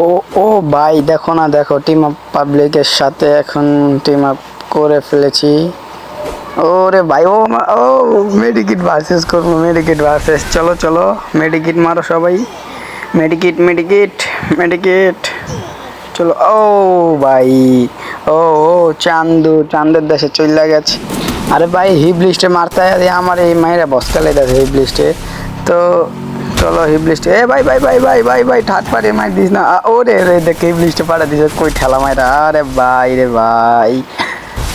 ও ও ভাই দেখো না, দেখো টিম আপ পাবলিকের সাথে এখন টিম আপ করে ফেলেছি। ওরে ভাই ও মেডিকিট ভার্সেস করবো, মেডিকিট ভার্সেস, চলো চলো মেডিকিট মারো সবাই, মেডিকিট মেডিকিট মেডিকিট, চলো। ও ভাই, ও ও চাঁদের দেশে চলে গেছে। আরে ভাই হিপ লিস্টে মারতে আমার এই মায়েরা বসকালে দেয় হিপ লিস্টে। তো চলো হিপ লিস্টে, এ ভাই ভাই ভাই ভাই ভাই ভাই ঠাট পারে মার দিস না। ওরে রে দেখ হিপ লিস্টে পাঠা দিস, কই ঠেলা মায়েরা। আরে ভাই রে ভাই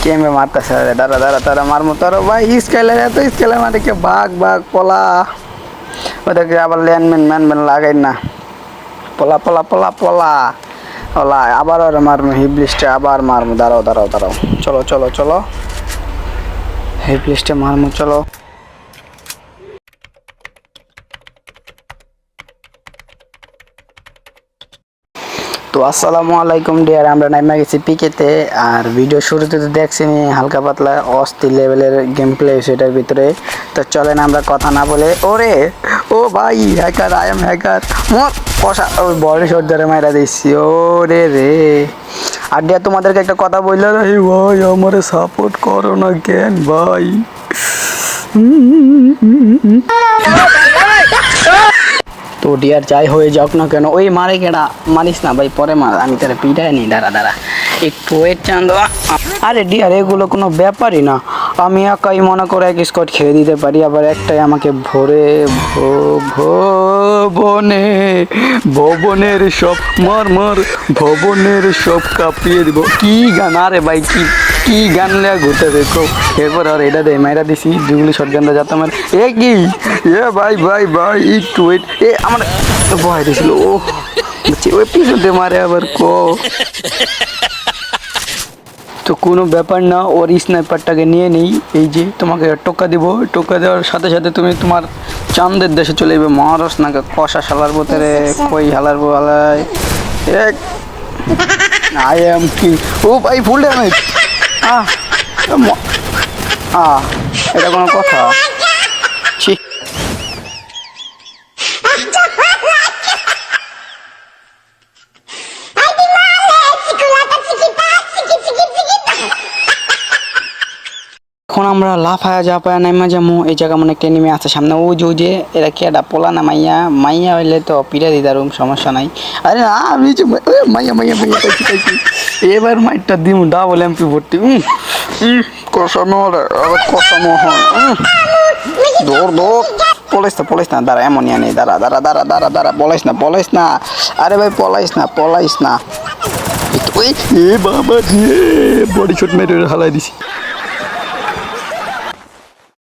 কেমে মারতেছে, দাঁড়া দাঁড়া তারা মারমো তারো ভাই। স্কেলের এত স্কেলের মাঠে কে ভাগ ভাগ পলা, ওদেরকে আবার ল্যান্ডম্যান ম্যানম্যান লাগাই না, পলা পলা পলা পলা ওলা। আবার ওরা মারমো হিপ লিস্টে, আবার মারমো, দাঁড়াও দাঁড়াও দাঁড়াও, চলো চলো চলো হিপ লিস্টে মারমো, চলো। তো আসসালামু আলাইকুম ডিয়ার, আমরা নাইমা গেছি পিকেতে। আর ভিডিও শুরুতে তো দেখছিনি হালকা পাতলা অস্থির লেভেলের গেম প্লে সেটার ভিতরে। তো চলেন আমরা কথা না বলে, ওরে ও ভাই হ্যাকার, আই এম হ্যাকার, মোর কষা ওই বডি শট ধরে মাইরা দিচ্ছি। ওরে রে, আর ডিয়ার তোমাদেরকে একটা কথা বললো রে ভাই, আমারে সাপোর্ট করো না কেন ভাই। তো ডিয়ার যাই হয়ে যাক না কেন, ওই মারে কেডা, মারিস না ভাই, পরে মার, আমি তারা পিটাই নি, দাঁড়া দাঁড়া একটু ওয়েট চাঁদ। আরে ডিয়ার এগুলো কোনো ব্যাপারই না, আমি একাই মনে করে এক স্কট খেয়ে দিতে পারি, আবার একটাই আমাকে ভরে ভবনে, ভবনের সব মার মার, ভবনের সব কাঁপিয়ে দিব। কি গান আরে ভাই, কি কি গান লেয়া ঘুরতে দেখো। এরপর আর এটা দেয় মাইরা দিছি যেগুলি শর্ট গানটা যাতে আমার এ কি এ ভাই ভাই ভাই একটু ওয়েট, এ আমার ভয় দিয়েছিল। ও ওই পিছনে মারে আবার তো কোনো ব্যাপার না, ওর স্নাইপারটাকে নিয়ে নেই। এই যে তোমাকে টোকা দিব, টোকা দেওয়ার সাথে সাথে তুমি তোমার চাঁদের দেশে চলে যাবে। মহারস নাকি কষা শালার বোতরে, কই হালার বলায় এক আই এম কি। ও ভাই ফুল ড্যামেজ। আহ আহ এটা কোনো কথা? ছি, এখন আমরা লাফায়া জাপায়া নাইমা যামু। এই জায়গা মনে একটা এনিমি আছে সামনে, ওই যে এরা কি একটা পোলা না মাইয়া, মাইয়া হইলে তো পিড়া দিতারুম, সমস্যা নাই। আরে না আমি যে মাইয়া মাইয়া মাইয়া পাইছি পাইছি, এবার মাইটটা দিমু ডাবল এমপি ভর্তি। কষানো আবার কষানো হয়, দৌড় দৌড়। পলাইস না দাঁড়া, এমনই নেই, দাঁড়া দাঁড়া দাঁড়া দাঁড়া দাঁড়া, পলাইস না। আরে ভাই পলাইস না। ওই এ বাবা রে, বডি শট মেরে হালাই দিছি।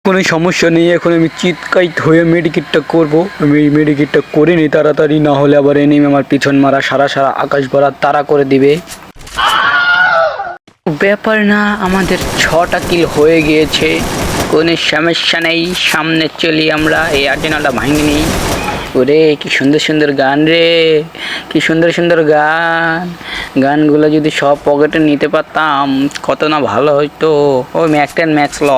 কোনো সমস্যা নেই, এখন আমি চিৎকাইত হয়ে মেডিকেটটা করবো। আমি এই মেডিকেটটা করে নিই তাড়াতাড়ি, না হলে আবার এনিমি আমার পিছন মারা সারা সারা আকাশ ভরা তারা করে দিবে। ব্যাপার না, আমাদের 6টা কিল হয়ে গিয়েছে, কোনো সমস্যা নেই, সামনে চলি আমরা। এই আর্জেনালটা ভাঙি নিই। ওরে কি সুন্দর সুন্দর গান রে, কি সুন্দর সুন্দর গানগুলো যদি সব পকেটে নিতে পারতাম কত না ভালো হইতো। ও ম্যাক্স ল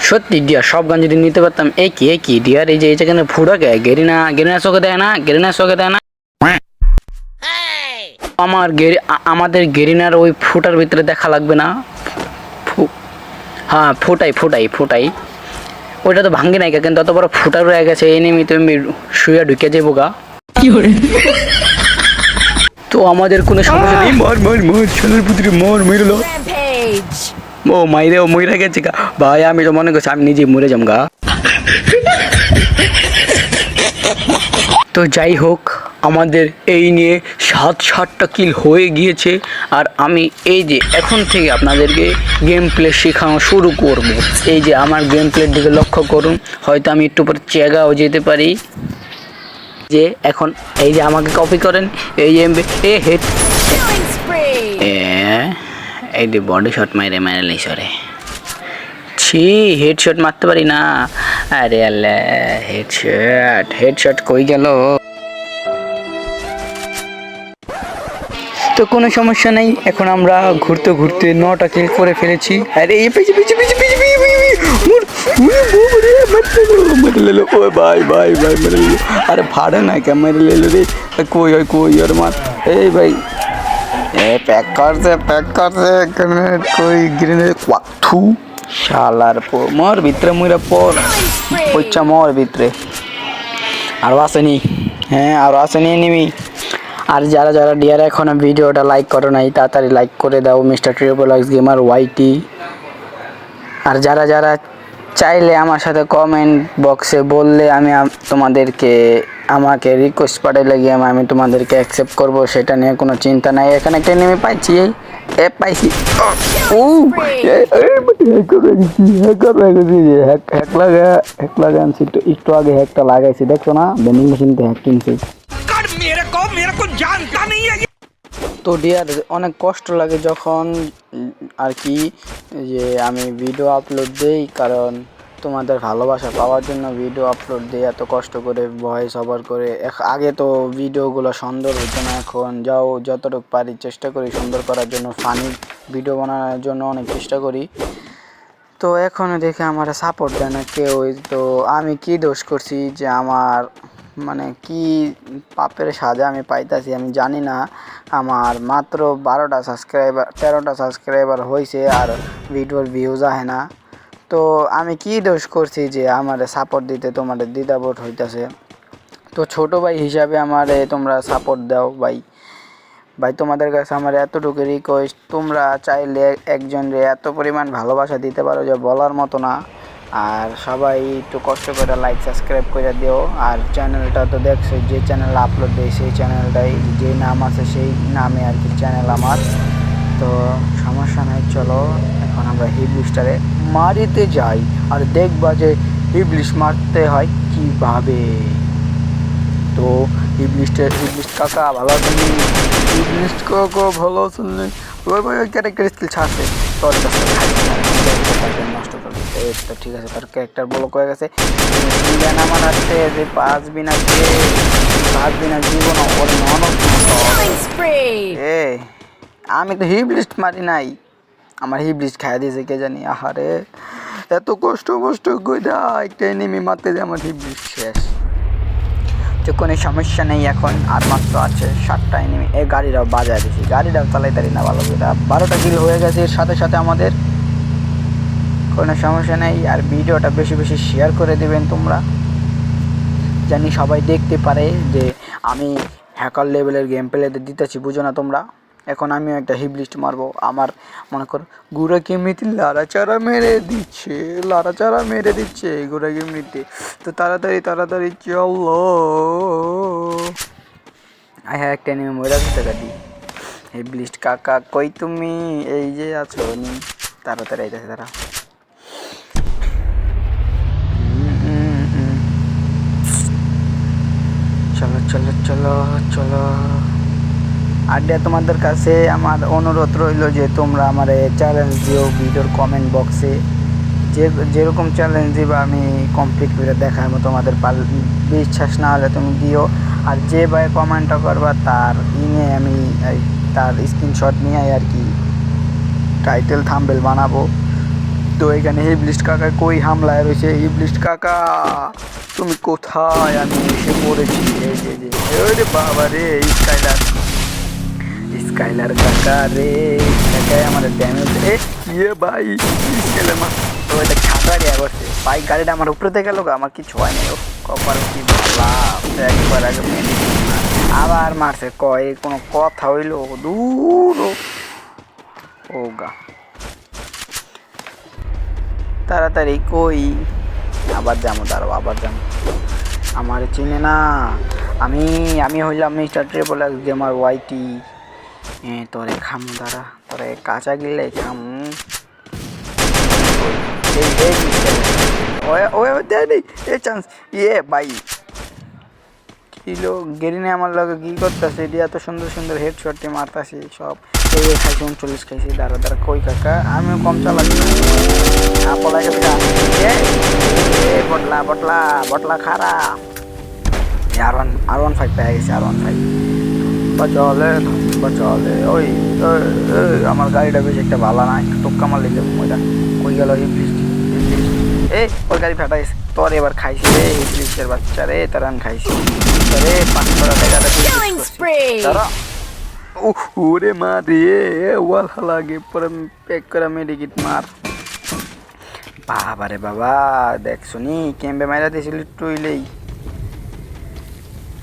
সত্যি ডিয়ার, সব গান যদি নিতে পারতাম। এ কি ডিয়ার, এই যে যেখানে ফুটাকে গেরিনা চোখে দেয় না, আমাদের গেরিনার ওই ফুটার ভিতরে দেখা লাগবে না। হ্যাঁ ফুটাই ওইটা তো ভাঙ্গি নাই, কিন্তু অত বড় ফুটার রয়ে গেছে এনিমি, তুমি শুয়ে ঢুকে যাবো গা। তো আমাদের কোনো সমস্যা নেই, ছেলের পুত্রী মেরলো। ও মাইরে, ও মরে গেছে গা ভাই, আমি তো মনে করছি আমি নিজে মরে যাম গা। তো যাই হোক, আমাদের এই নিয়ে 7টা কিল হয়ে গিয়েছে। আর আমি এই যে এখন থেকে আপনাদেরকে গেম প্লে শেখানো শুরু করব। এই যে আমার গেম প্লের দিকে লক্ষ্য করুন, হয়তো আমি একটু পরে চেগাও যেতে পারি। যে এখন এই যে আমাকে কপি করেন, এই যে এ হেড এই যে বডি শট মাইরে লাই সরে, ছি হেডশট মারতে পারি না। আরে আল্লাহ, হেডশট কই গেল? তো কোনো সমস্যা নেই, এখন আমরা ঘুরতে ঘুরতে 9টা কিল করে ফেলেছি। আরে এই পেছি পেছি পেছি পেছি মেরে লেলো ও ভাই ভাই ভাই মেরে লেলো। আরে ফাড়ে না কে মেরে লেলো রে, কই ওর মার এই ভাই এ প্যাক করছে কই গ্রেনেড কোয়াথু শালার পো মর ভিতরে মুইরা পর পয়চা মর ভিতরে। আরও আসেনি, হ্যাঁ আরও আসেনি নিবি। আর যারা যারা ডিয়ার এখনো ভিডিওটা লাইক করো নাই তাড়াতাড়ি লাইক করে দাও মিস্টার ট্রিপল এক্স গেমার ওয়াইটি। আর যারা যারা চাইলে আমার সাথে কমেন্ট বক্সে বললে আমি তোমাদেরকে আমাকে রিকোয়েস্ট পাঠাইলে গিয়ে আমি তোমাদেরকে অ্যাকসেপ্ট করব, সেটা নিয়ে কোনো চিন্তা নাই। এখানে একটা নেমে পাইছি পাইছি ও হ্যাক লাগা আনছি একটু আগে হ্যাকটা লাগাইছি দেখছো না, ভেন্ডিং মেশিনতে হ্যাক কিনছি। তো ডিয়ার অনেক কষ্ট লাগে যখন আর কি যে আমি ভিডিও আপলোড দিই, কারণ তোমাদের ভালোবাসা পাওয়ার জন্য ভিডিও আপলোড দিই এত কষ্ট করে ভয়েস ওভার করে। আগে তো ভিডিওগুলো সুন্দর হতো না, এখন যাও যতটুকু পারি চেষ্টা করি সুন্দর করার জন্য, ফানি ভিডিও বানানোর জন্য অনেক চেষ্টা করি। তো এখন দেখে আমার সাপোর্ট দেয় না কেউ। তো আমি কি দোষ করছি যে আমার মানে কি পাপের সাজা আমি পাইতাছি আমি জানি না। আমার মাত্র 13টা সাবস্ক্রাইবার হয়েছে আর ভিডিওর ভিউজ আহে না। তো আমি কি দোষ করছি যে আমার সাপোর্ট দিতে তোমাদের দ্বিধাবোধ হইতাছে। তো ছোট ভাই হিসাবে আমারে তোমরা সাপোর্ট দাও ভাই। তোমাদের কাছে আমার এতটুকু রিকোয়েস্ট, তোমরা চাইলে একজনরে এত পরিমাণ ভালোবাসা দিতে পারো যে বলার মতো না। আর সবাই একটু কষ্ট করে লাইক সাবস্ক্রাইব করে দিও। আর চ্যানেলটা তো দেখছো, যে চ্যানেল আপলোড দেয় সেই চ্যানেলটাই যে নাম আছে সেই নামে আর কি চ্যানেল আমার। তো সমস্যা নাই, চলো এখন আমরা হিবলিস্টারে মারিতে যাই আর দেখবা যে হিবলিস্ট মারতে হয় কীভাবে। তো হিবলিস্ট কাকা ভালো আছেন? হিবলিস্ট কাকা ভালো আছেন? ওই ভাই ওই ক্যারেক্টার স্কিল ছাড়ছে তোর কাছে নষ্ট করবে। তো ঠিক আছে, তোর ক্যারেক্টার বলো কয়ে গেছে আমার আসছে যে 5 বিনা জীবন ওর এ আমি তো হিবলিস্ট মারি নাই, আমার হিবলিস্ট খাইয়া দিয়েছে কে জানি। আহারে এত কষ্ট কইরা একটা এনিমি মারতে যে আমার হিবলিস্ট শেষ। তো কোনো সমস্যা নেই, এখন আর মাত্র আছে 7টা এনিমি। এই গাড়িটাও বাজায় দিছি, গাড়িটাও চালাইতারি না ভালো করে। 12টা কিল হয়ে গেছে এর সাথে সাথে আমাদের, কোনো সমস্যা নেই। আর ভিডিওটা বেশি বেশি শেয়ার করে দেবেন তোমরা, জানি সবাই দেখতে পারে যে আমি হ্যাকার লেভেলের গেম প্লেতে দিতেছি, বুঝো না তোমরা। এখন আমিও একটা হিবলিস্ট মারবো। আমার মনে কর গুড়া কেমনিতে লাড়াচাড়া মেরে দিচ্ছে গুড়া কেমনিতে। তো তাড়াতাড়ি চলো। হ্যাঁ একটা নেমে মরা গেছে গাড়ি। হিবলিস্ট কাকা কই তুমি? এই যে আছো নি, তাড়াতাড়ি আইতেছে তারা। চলো আর তোমাদের কাছে আমার অনুরোধ রইল যে তোমরা আমার চ্যালেঞ্জ দিও ভিডিওর কমেন্ট বক্সে। যেরকম চ্যালেঞ্জ দিবা আমি কমপ্লিট করে দেখাবো তোমাদের। বিশ্বাস না হলে তুমি দিও। আর যে ভাই কমেন্টটা করবা তার নিয়ে আমি তার স্ক্রিনশট নিয়ে আর কি টাইটেল থাম্বনেল বানাবো। তো এখানে হিবলিস্ট কাকা কই হামলায় রয়েছে। হিবলিস্ট কাকা তুমি কোথায়? আমি এসে পড়েছি। এই যে বাবা রে স্কাইলার কাকা রে, কাকাই আমার ড্যামেজ। ভাই স্কাইলার মা তো এটা ছাতা গিয়ে বসে বাইক গাড়িটা আমার উপরে গেল, আমার কিছু হয় না। কপাল কি ভাবলাম একবার আগে আবার মারছে, কয় কোনো কথা হইল দূর ও গা। তাড়াতাড়ি কই আবার যাবো, দাঁড়াবো আবার যাবো। আমার চিনে না, আমি হইলাম মিস্টার ট্রিপল এক্স গেমার ওয়াইটি। তোরে খাম দাঁড়া, তোরে কাঁচা গিলে খাম। এই চান্স ভাই কিলো গেরিনে আমার লগে কি করতেছে, এটি এত সুন্দর হেডশট মারতাছি সব। এই খাইছি 39 খাইছি। দাঁড়া কই কাকা, আমিও কম চালাচ্ছি বটলা খারা। আর ওয়ান 5 পেয়ে গেছে, R15 চলে। চলে ওই আমার গাড়িটা বেশ একটা ভালো না, একটু টোক্কা মারলে যাবো ওইটা কই গেল ইবলিশ ওই গাড়ি ফাটাইছে তোর এবার খাইছি রে ইবলিশের বাচ্চা রে তোর আমি খাইছি রে 500 টাকাটা তারা ওরে মা রে ওয়াল লাগে পরে প্যাক করে মেডিকেট মার বাবা রে বাবা দেখ শুনি ক্যাম্পে মাইরা দিয়েছিল টুইলেই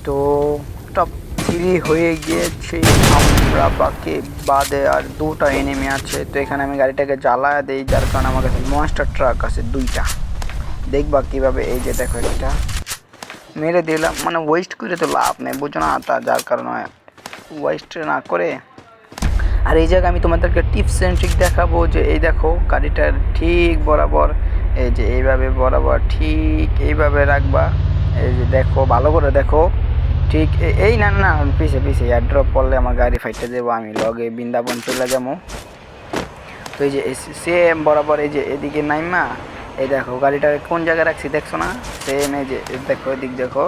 তো টপ 3 হয়ে গিয়েছে আমরা বাকি বাদে আর 2টা এনিমি আছে। তো এখানে আমি গাড়িটাকে জ্বালায় দিই যার কারণে আমার কাছে মনস্টার ট্রাক আছে 2টা দেখবা কীভাবে এই যে দেখো এটা মেরে দিলাম মানে ওয়েস্ট করে তো লাভ নেই বুঝো না তা যার কারণে ওয়েস্ট না করে আর এই জায়গায় আমি তোমাদেরকে টিপস অ্যান্ড ট্রিক দেখাবো যে এই দেখো গাড়িটার ঠিক বরাবর এই যে এইভাবে বরাবর ঠিক এইভাবে রাখবা এই যে দেখো ভালো করে দেখো ঠিক এই না না পিছে পিছে এয়ারড্রপ পড়লে আমার গাড়ি ফাইটে দেবো আমি লগে বৃন্দাবন চলে যাবো। তো এই যে সেম বরাবর এই যে এদিকে নাইমা এই দেখো গাড়িটা কোন জায়গায় রাখছি দেখছো না সেম এই যে দেখো এদিক দেখো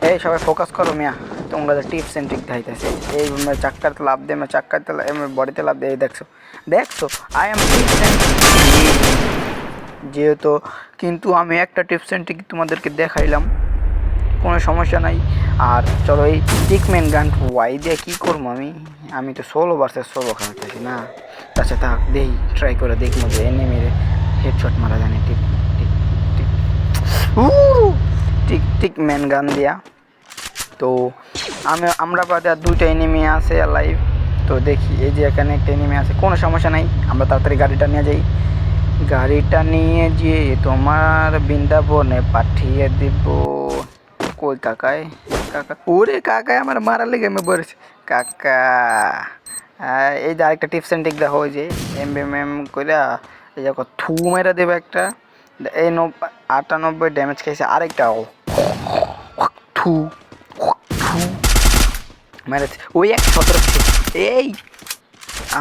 এই সবাই ফোকাস করো মিয়া তোমরা টিপস অ্যান্ড ট্রিক দেখাইতেছি এই চাক্কাতে লাভ দিয়ে চাক্কাতে বডিতে লাভ দিয়ে দেখছো দেখছো আই এম টিপস অ্যান্ড যেহেতু কিন্তু আমি একটা টিপস অ্যান্ড ট্রিক তোমাদেরকে দেখাইলাম কোনো সমস্যা নাই। আর চলো এই টিকম্যান গান ওয়াই দিয়ে কী করবো আমি তো সোলো ভার্সেস সোলো খেলতেছি না আচ্ছা থাক দেখি ট্রাই করে দেখবো যে এনে মেরে হেডশট মারা জানি tick tick tick tick tick man গান দিয়া। তো আমরা বাদে আর 2টা এনিমি আছে লাইভ তো দেখি এই যে এখানে একটা এনিমি আছে কোনো সমস্যা নাই আমরা তাড়াতাড়ি গাড়িটা নিয়ে যাই গাড়িটা নিয়ে গিয়ে তোমার বৃন্দাবনে পাঠিয়ে দিব। কই কাকায় কাকা ওরে কাকায় আমার মারা লেগে আমি বলেছি কাকা এই যে আরেকটা টিপস অ্যান্ড ট্রিক দেখো ওই যে এম কইরা এই দেখো থু মেরা দেবে একটা এই 98 ড্যামেজ খাইছে আরেকটা থু থু মেরেছে ওই 117 এই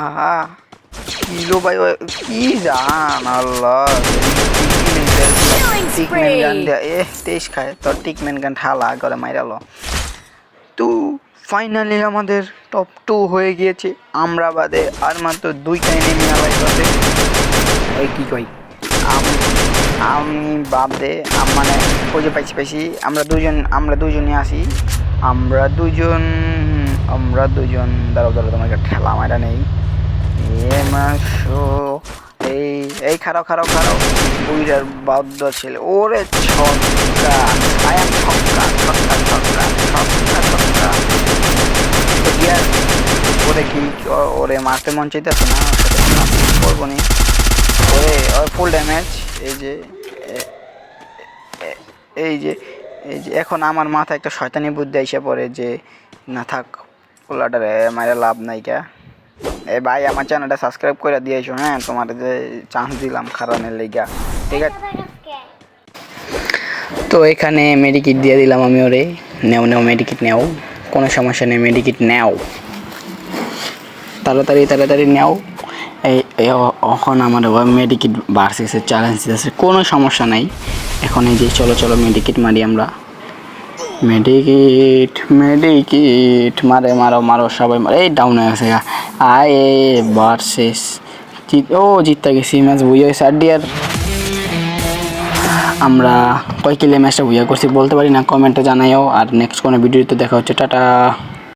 আহা কিলো ভাই কি জান আল্লাহ টিকম্যান গান দিয়া 23 খায় তোর টিকম্যান গান ঠালা করে মাইরালো। তো ফাইনালি আমাদের টপ 2 হয়ে গিয়েছে আমরা বাদে আর মাত্র 2টা এনিমি আলাই বাদে এই কি কই আমি বাদে মানে ওই যে পাইছি আমরা দুজনই আসি আমরা দুজন দাঁড়াও তোমার ঠেলা মারা নেই এ মাসো এই খারাপ বুইরার বাদ্য ছেলে ওরে ছক্কা আই এম ছক্কা ওরে কি ওরে মারতে মন চাইতেছে না করবো নি ওরে ওর ফুল ড্যামেজ এই যে এখন আমার মাথায় একটা শয়তানি বুদ্ধি এসে পড়ে যে না থাক পোলাটারে মায়ের লাভ নাই কা ভাই আমার চ্যানেলটা সাবস্ক্রাইব করে দিয়েছো হ্যাঁ তোমার যে চান্স দিলাম খারানের লেগা ঠিক আছে। তো এখানে মেডিকিট দিয়ে দিলাম আমি ওরে নেও মেডিকিট নেও কোনো সমস্যা নেই মেডিকিট নেও তাড়াতাড়ি নেও এই এখন আমার মেডিকিট ভার্সেসের চ্যালেঞ্জ আছে কোনো সমস্যা নাই এখন এই যে চলো মেডিকিট মারি আমরা মেডিকিট মারো সবাই এই ডাউন হয়ে গেছে আয় ভার্সেস জিততে গেছি ম্যাচ বুঝে গেছে আর ডিয়ার আমরা কয় কিলে ম্যাচটা বুঝা করছি বলতে পারি না কমেন্টে জানাইও আর নেক্সট কোনো ভিডিওতে দেখা হচ্ছে টাটা।